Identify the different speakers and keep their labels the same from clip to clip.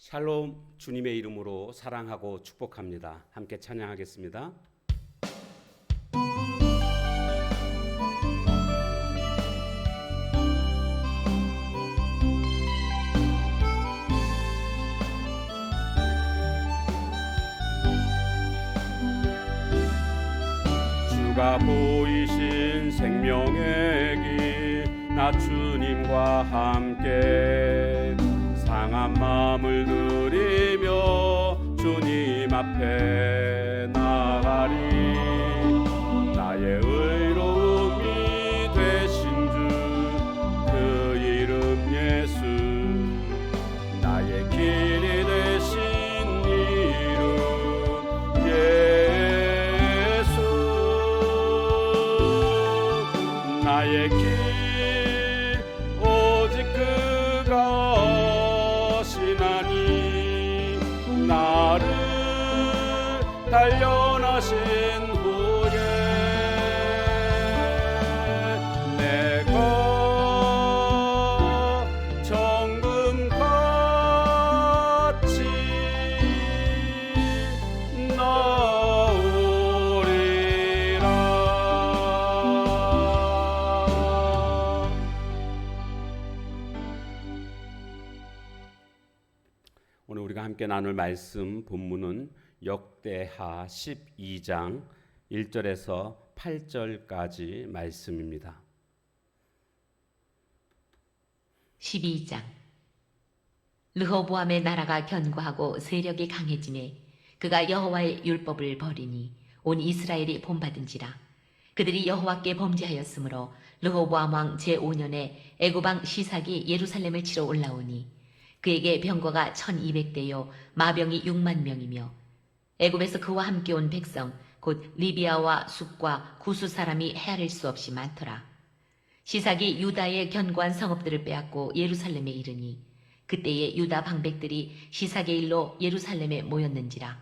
Speaker 1: 샬롬, 주님의 이름으로 사랑하고 축복합니다. 함께 찬양하겠습니다. 주가 보이신 생명의 길, 나 주님과 함께 상한 마음을 누리며 주님 앞에 나가리. 나의 의로움이 되신 주, 그 이름 예수. 나의 길이 되신 이름 예수. 나의 길 오직 그가 시나니. 나를 단련하신 후에 내가 정금같이 나오리라. 오늘 우리가 함께 나눌 말씀 본문은 역대하 12장 1절에서 8절까지 말씀입니다.
Speaker 2: 12장. 르호보암의 나라가 견고하고 세력이 강해지매 그가 여호와의 율법을 버리니 온 이스라엘이 본받은지라. 그들이 여호와께 범죄하였으므로 르호보암 왕 제5년에 애굽 왕 시삭이 예루살렘을 치러 올라오니 그에게 병거가 1200대요 마병이 6만 명이며 애굽에서 그와 함께 온 백성 곧 리비아와 숫과 구수 사람이 헤아릴 수 없이 많더라. 시삭이 유다의 견고한 성읍들을 빼앗고 예루살렘에 이르니 그때에 유다 방백들이 시삭의 일로 예루살렘에 모였는지라.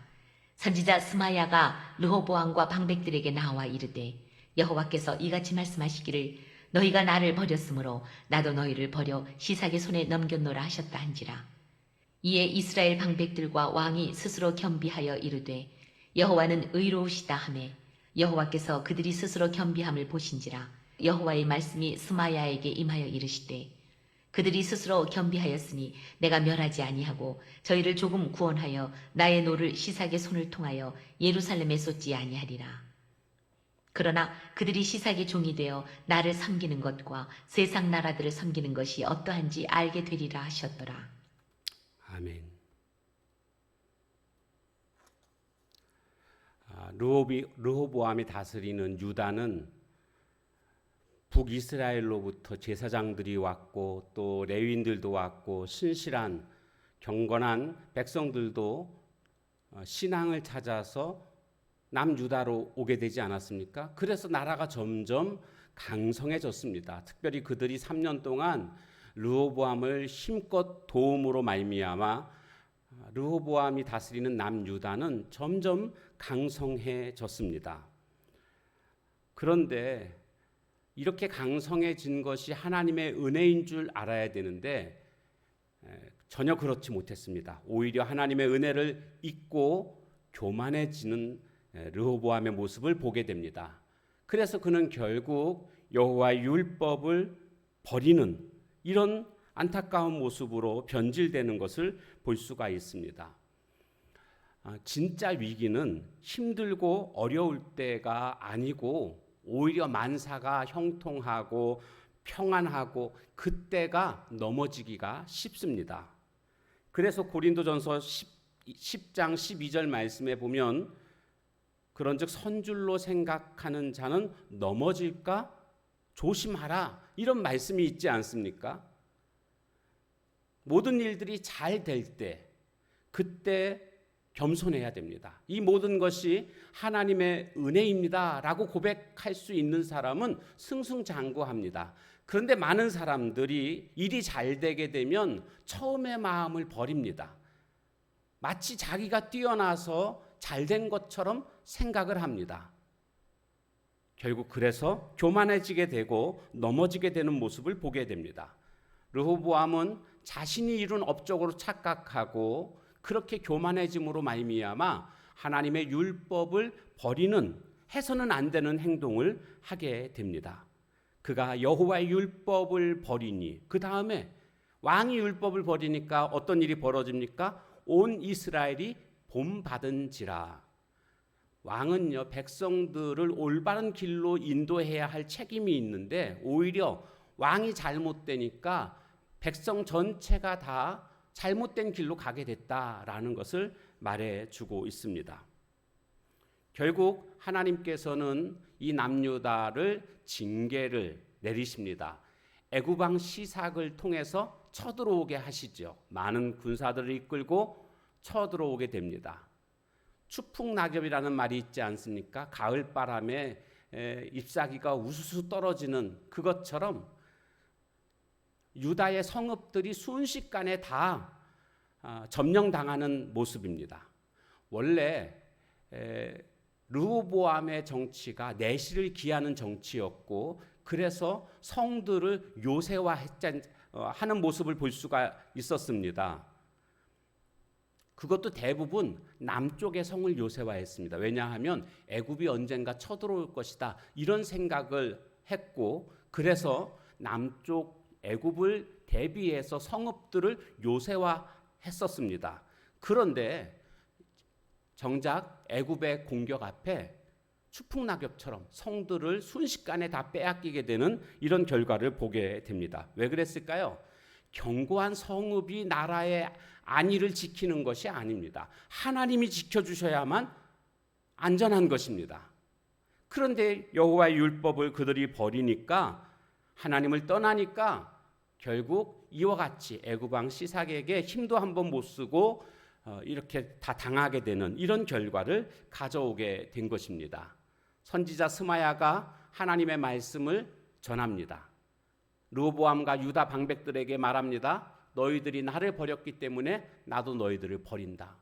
Speaker 2: 선지자 스마야가 르호보암과 방백들에게 나와 이르되 여호와께서 이같이 말씀하시기를 너희가 나를 버렸으므로 나도 너희를 버려 시삭의 손에 넘겼노라 하셨다 한지라. 이에 이스라엘 방백들과 왕이 스스로 겸비하여 이르되 여호와는 의로우시다 하매 여호와께서 그들이 스스로 겸비함을 보신지라. 여호와의 말씀이 스마야에게 임하여 이르시되 그들이 스스로 겸비하였으니 내가 멸하지 아니하고 저희를 조금 구원하여 나의 노를 시삭의 손을 통하여 예루살렘에 쏟지 아니하리라. 그러나 그들이 시삭의 종이 되어 나를 섬기는 것과 세상 나라들을 섬기는 것이 어떠한지 알게 되리라 하셨더라.
Speaker 1: 아멘. 르호보암이 다스리는 유다는 북이스라엘로부터 제사장들이 왔고 또 레위인들도 왔고 신실한 경건한 백성들도 신앙을 찾아서 남유다로 오게 되지 않았습니까? 그래서 나라가 점점 강성해졌습니다. 특별히 그들이 3년 동안 르호보암을 힘껏 도움으로 말미암아 르호보암이 다스리는 남유다는 점점 강성해졌습니다. 그런데 이렇게 강성해진 것이 하나님의 은혜인 줄 알아야 되는데 전혀 그렇지 못했습니다. 오히려 하나님의 은혜를 잊고 교만해지는 르호보암의 모습을 보게 됩니다. 그래서 그는 결국 여호와의 율법을 버리는 이런 안타까운 모습으로 변질되는 것을 볼 수가 있습니다. 진짜 위기는 힘들고 어려울 때가 아니고 오히려 만사가 형통하고 평안하고 그때가 넘어지기가 쉽습니다. 그래서 고린도전서 10장 12절 말씀에 보면 그런즉 선줄로 생각하는 자는 넘어질까 조심하라 이런 말씀이 있지 않습니까? 모든 일들이 잘 될 때 그때 겸손해야 됩니다. 이 모든 것이 하나님의 은혜입니다라고 고백할 수 있는 사람은 승승장구합니다. 그런데 많은 사람들이 일이 잘 되게 되면 처음의 마음을 버립니다. 마치 자기가 뛰어나서 잘된 것처럼 생각을 합니다. 결국 그래서 교만해지게 되고 넘어지게 되는 모습을 보게 됩니다. 르호보암은 자신이 이룬 업적으로 착각하고 그렇게 교만해짐으로 말미암아 하나님의 율법을 버리는 해서는 안 되는 행동을 하게 됩니다. 그가 여호와의 율법을 버리니 그 다음에 왕이 율법을 버리니까 어떤 일이 벌어집니까? 온 이스라엘이 본받은지라. 왕은요, 백성들을 올바른 길로 인도해야 할 책임이 있는데 오히려 왕이 잘못되니까 백성 전체가 다 잘못된 길로 가게 됐다라는 것을 말해주고 있습니다. 결국 하나님께서는 이 남유다를 징계를 내리십니다. 애굽 왕 시삭을 통해서 쳐들어오게 하시죠. 많은 군사들을 이끌고 쳐들어오게 됩니다. 추풍낙엽이라는 말이 있지 않습니까? 가을 바람에 잎사귀가 우수수 떨어지는 그것처럼 유다의 성읍들이 순식간에 다 점령당하는 모습입니다. 원래 르호보암의 정치가 내실을 기하는 정치였고 그래서 성들을 요새화하는 모습을 볼 수가 있었습니다. 그것도 대부분 남쪽의 성을 요새화했습니다. 왜냐하면 애굽이 언젠가 쳐들어올 것이다 이런 생각을 했고 그래서 남쪽 애굽을 대비해서 성읍들을 요새화했었습니다. 그런데 정작 애굽의 공격 앞에 추풍낙엽처럼 성들을 순식간에 다 빼앗기게 되는 이런 결과를 보게 됩니다. 왜 그랬을까요? 견고한 성읍이 나라의 안위를 지키는 것이 아닙니다. 하나님이 지켜주셔야만 안전한 것입니다. 그런데 여호와의 율법을 그들이 버리니까 하나님을 떠나니까 결국 이와 같이 애굽 왕 시삭에게 힘도 한번 못 쓰고 이렇게 다 당하게 되는 이런 결과를 가져오게 된 것입니다. 선지자 스마야가 하나님의 말씀을 전합니다. 르호보암과 유다 방백들에게 말합니다. 너희들이 나를 버렸기 때문에 나도 너희들을 버린다.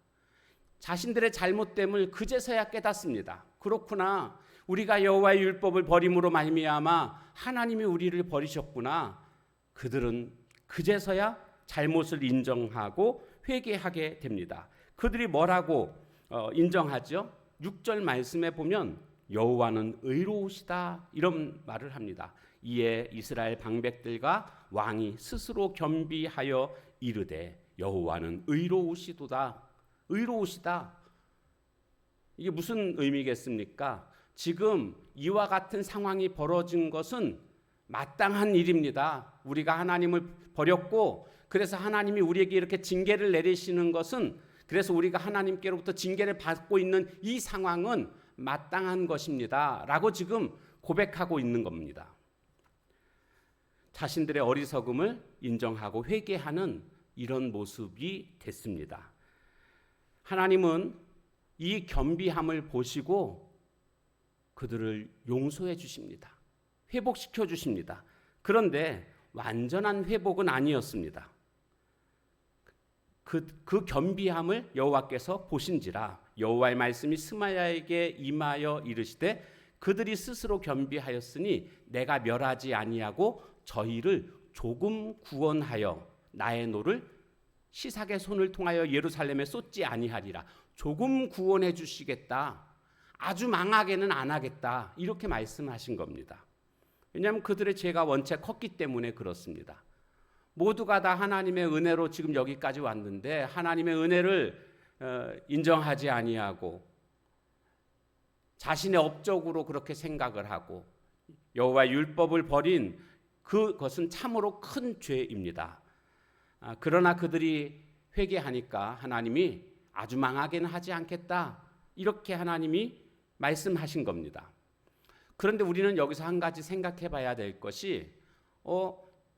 Speaker 1: 자신들의 잘못됨을 그제서야 깨닫습니다. 그렇구나. 우리가 여호와의 율법을 버림으로 말미암아 하나님이 우리를 버리셨구나. 그들은 그제서야 잘못을 인정하고 회개하게 됩니다. 그들이 뭐라고 인정하죠? 6절 말씀에 보면 여호와는 의로우시다 이런 말을 합니다. 이에 이스라엘 방백들과 왕이 스스로 겸비하여 이르되 여호와는 의로우시도다. 의로우시다. 이게 무슨 의미겠습니까? 지금 이와 같은 상황이 벌어진 것은 마땅한 일입니다. 우리가 하나님을 버렸고 그래서 하나님이 우리에게 이렇게 징계를 내리시는 것은 그래서 우리가 하나님께로부터 징계를 받고 있는 이 상황은 마땅한 것입니다. 라고 지금 고백하고 있는 겁니다. 자신들의 어리석음을 인정하고 회개하는 이런 모습이 됐습니다. 하나님은 이 겸비함을 보시고 그들을 용서해 주십니다. 회복시켜 주십니다. 그런데 완전한 회복은 아니었습니다. 그 겸비함을 여호와께서 보신지라 여호와의 말씀이 스마야에게 임하여 이르시되 그들이 스스로 겸비하였으니 내가 멸하지 아니하고 저희를 조금 구원하여 나의 노를 시삭의 손을 통하여 예루살렘에 쏟지 아니하리라. 조금 구원해 주시겠다. 아주 망하게는 안 하겠다. 이렇게 말씀하신 겁니다. 왜냐하면 그들의 죄가 원체 컸기 때문에 그렇습니다. 모두가 다 하나님의 은혜로 지금 여기까지 왔는데 하나님의 은혜를 인정하지 아니하고 자신의 업적으로 그렇게 생각을 하고 여호와의 율법을 버린 그것은 참으로 큰 죄입니다. 그러나 그들이 회개하니까 하나님이 아주 망하게는 하지 않겠다. 이렇게 하나님이 말씀하신 겁니다. 그런데 우리는 여기서 한 가지 생각해 봐야 될 것이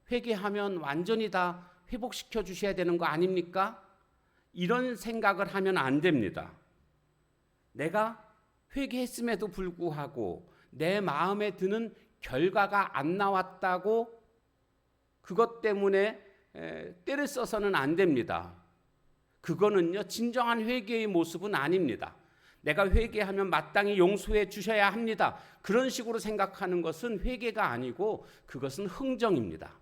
Speaker 1: 회개하면 완전히 다 회복시켜 주셔야 되는 거 아닙니까? 이런 생각을 하면 안 됩니다. 내가 회개했음에도 불구하고 내 마음에 드는 결과가 안 나왔다고 그것 때문에 때를 써서는 안 됩니다. 그거는요 진정한 회개의 모습은 아닙니다. 내가 회개하면 마땅히 용서해 주셔야 합니다. 그런 식으로 생각하는 것은 회개가 아니고 그것은 흥정입니다.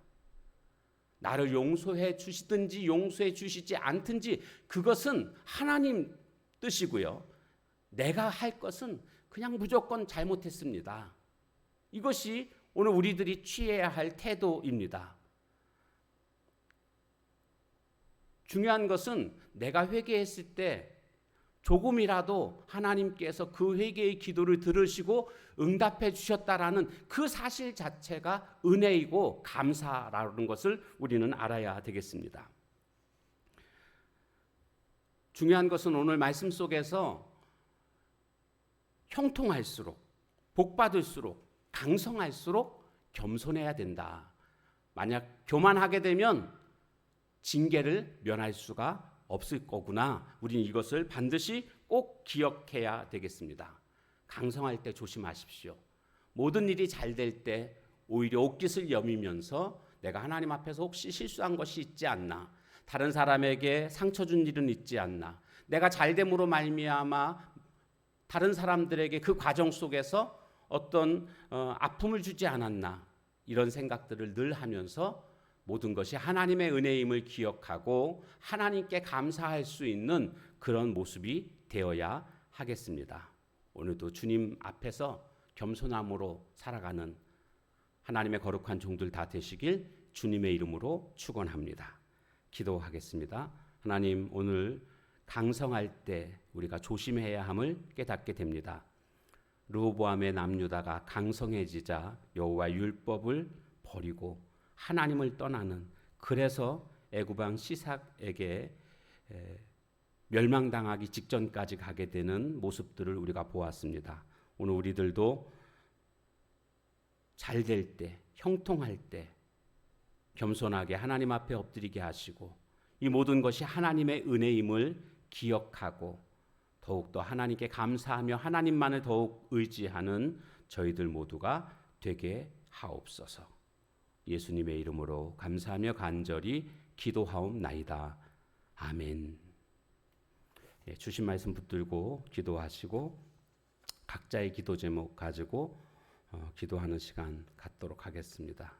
Speaker 1: 나를 용서해 주시든지 용서해 주시지 않든지 그것은 하나님 뜻이고요. 내가 할 것은 그냥 무조건 잘못했습니다. 이것이 오늘 우리들이 취해야 할 태도입니다. 중요한 것은 내가 회개했을 때 조금이라도 하나님께서 그 회개의 기도를 들으시고 응답해 주셨다라는 그 사실 자체가 은혜이고 감사라는 것을 우리는 알아야 되겠습니다. 중요한 것은 오늘 말씀 속에서 형통할수록, 복받을수록, 강성할수록 겸손해야 된다. 만약 교만하게 되면 징계를 면할 수가 없을 거구나. 우리는 이것을 반드시 꼭 기억해야 되겠습니다. 강성할 때 조심하십시오. 모든 일이 잘 될 때 오히려 옷깃을 여미면서 내가 하나님 앞에서 혹시 실수한 것이 있지 않나, 다른 사람에게 상처 준 일은 있지 않나, 내가 잘됨으로 말미암아 다른 사람들에게 그 과정 속에서 어떤 아픔을 주지 않았나, 이런 생각들을 늘 하면서 모든 것이 하나님의 은혜임을 기억하고 하나님께 감사할 수 있는 그런 모습이 되어야 하겠습니다. 오늘도 주님 앞에서 겸손함으로 살아가는 하나님의 거룩한 종들 다 되시길 주님의 이름으로 축원합니다. 기도하겠습니다. 하나님, 오늘 강성할 때 우리가 조심해야 함을 깨닫게 됩니다. 르호보암의 남유다가 강성해지자 여호와의 율법을 버리고 하나님을 떠나는, 그래서 애굽왕 시삭에게 멸망당하기 직전까지 가게 되는 모습들을 우리가 보았습니다. 오늘 우리들도 잘 될 때, 형통할 때 겸손하게 하나님 앞에 엎드리게 하시고 이 모든 것이 하나님의 은혜임을 기억하고 더욱더 하나님께 감사하며 하나님만을 더욱 의지하는 저희들 모두가 되게 하옵소서. 예수님의 이름으로 감사하며 간절히 기도하옵나이다. 아멘. 주신 말씀 붙들고 기도하시고 각자의 기도 제목 가지고 기도하는 시간 갖도록 하겠습니다.